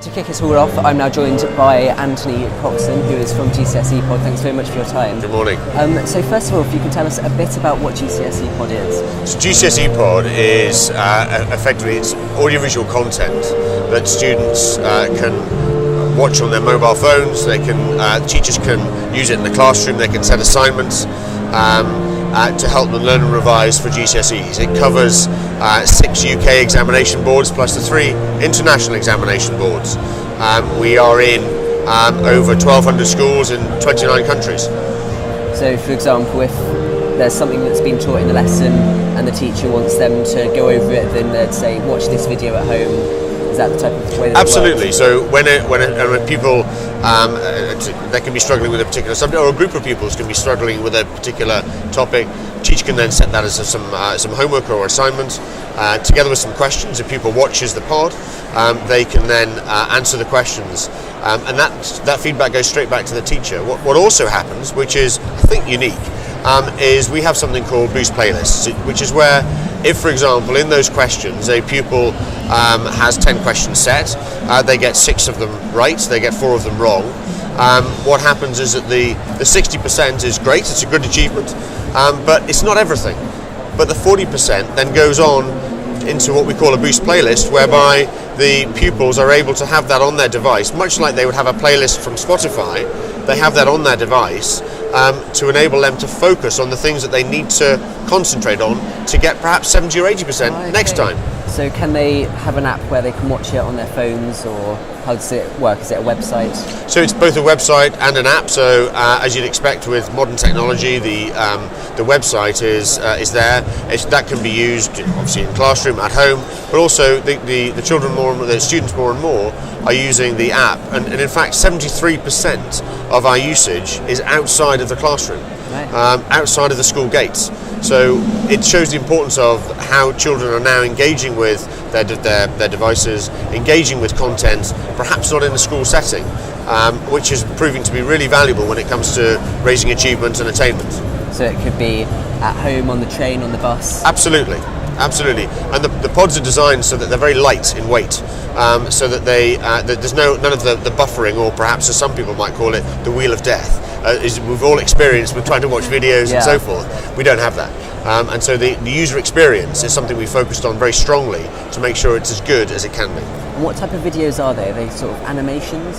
To kick us all off, I'm now joined by Anthony Coxon, who is from GCSEPod. Thanks very much for your time. Good morning. So first of all, if you can tell us a bit about what GCSEPod is. So GCSEPod is effectively it's audiovisual content that students can watch on their mobile phones. They can teachers can use it in the classroom. They can set assignments to help them learn and revise for GCSEs. It covers 6 UK examination boards plus the 3 international examination boards. We are in over 1,200 schools in 29 countries. So, for example, if there's something that's been taught in the lesson and the teacher wants them to go over it, then they'd say, watch this video at home. Is that the type of way that Absolutely. It works? So when people they can be struggling with a particular subject, or a group of pupils can be struggling with a particular topic, teacher can then set that as some homework or assignment, together with some questions. If pupil watches the pod, they can then answer the questions, and that feedback goes straight back to the teacher. What also happens, which is I think unique, is we have something called boost playlists, which is where, if for example in those questions a pupil has 10 questions set, they get 6 of them right, they get 4 of them wrong. What happens is that the 60% is great, it's a good achievement, but it's not everything. But the 40% then goes on into what we call a boost playlist, whereby the pupils are able to have that on their device, much like they would have a playlist from Spotify. They have that on their device to enable them to focus on the things that they need to concentrate on to get perhaps 70 or 80% next time. So can they have an app where they can watch it on their phones, or how does it work? Is it a website? So it's both a website and an app. So as you'd expect with modern technology, the website is there. That can be used obviously in classroom, at home, but also the children the students more and more are using the app. And in fact, 73% of our usage is outside of the classroom, right. Outside of the school gates. So it shows the importance of how children are now engaging with their devices, engaging with content, perhaps not in a school setting, which is proving to be really valuable when it comes to raising achievement and attainment. So it could be at home, on the train, on the bus? Absolutely. And the pods are designed so that they're very light in weight, so that there's none of the buffering, or perhaps as some people might call it, the wheel of death. We've all experienced with trying to watch videos and so forth. We don't have that. And so the user experience is something we focused on very strongly to make sure it's as good as it can be. And what type of videos are they? Are they sort of animations?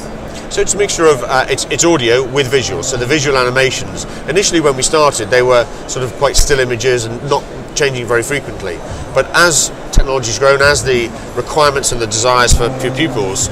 So it's a mixture of it's audio with visuals. So the visual animations, initially when we started, they were sort of quite still images and not changing very frequently. But as technology's grown, as the requirements and the desires for pupils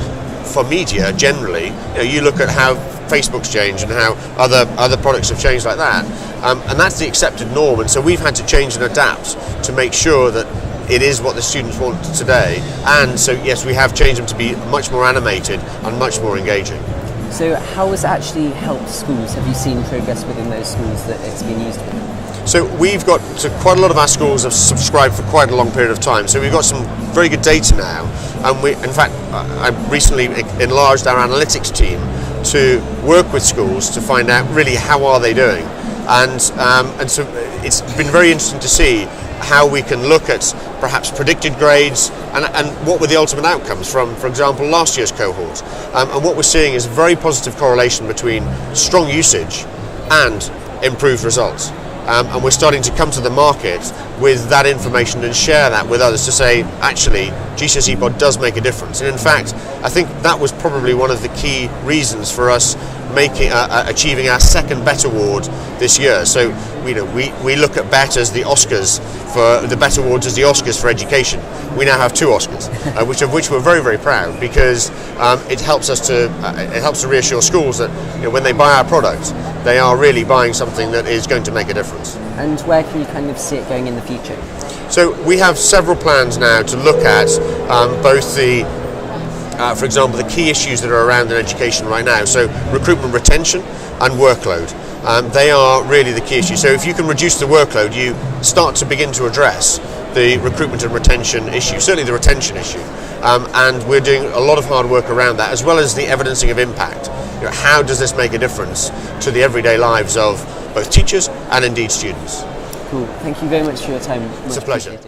for media generally, you look at how Facebook's changed and how other products have changed like that, and that's the accepted norm. And so we've had to change and adapt to make sure that it is what the students want today. And so yes, we have changed them to be much more animated and much more engaging. So how has it actually helped schools? Have you seen progress within those schools that it's been used with? So we've got quite a lot of our schools have subscribed for quite a long period of time. So we've got some very good data now, and in fact, I recently enlarged our analytics team to work with schools to find out really how are they doing, and so it's been very interesting to see how we can look at perhaps predicted grades and what were the ultimate outcomes from, for example, last year's cohort. And what we're seeing is a very positive correlation between strong usage and improved results. And we're starting to come to the market with that information and share that with others to say, actually, GCSEPod does make a difference. And in fact, I think that was probably one of the key reasons for us achieving our second Bett Award this year. So we look at Bett as the Oscars for the Bett Awards as the Oscars for education. We now have 2 Oscars, which we're very, very proud, because it helps to reassure schools that when they buy our product, they are really buying something that is going to make a difference. And where can you kind of see it going in the future? So we have several plans now to look at both for example, the key issues that are around in education right now. So recruitment, retention and workload. They are really the key issues. So if you can reduce the workload, you start to begin to address the recruitment and retention issue, certainly the retention issue. And we're doing a lot of hard work around that, as well as the evidencing of impact. How does this make a difference to the everyday lives of both teachers and indeed students? Cool. Thank you very much for your time. It's a pleasure.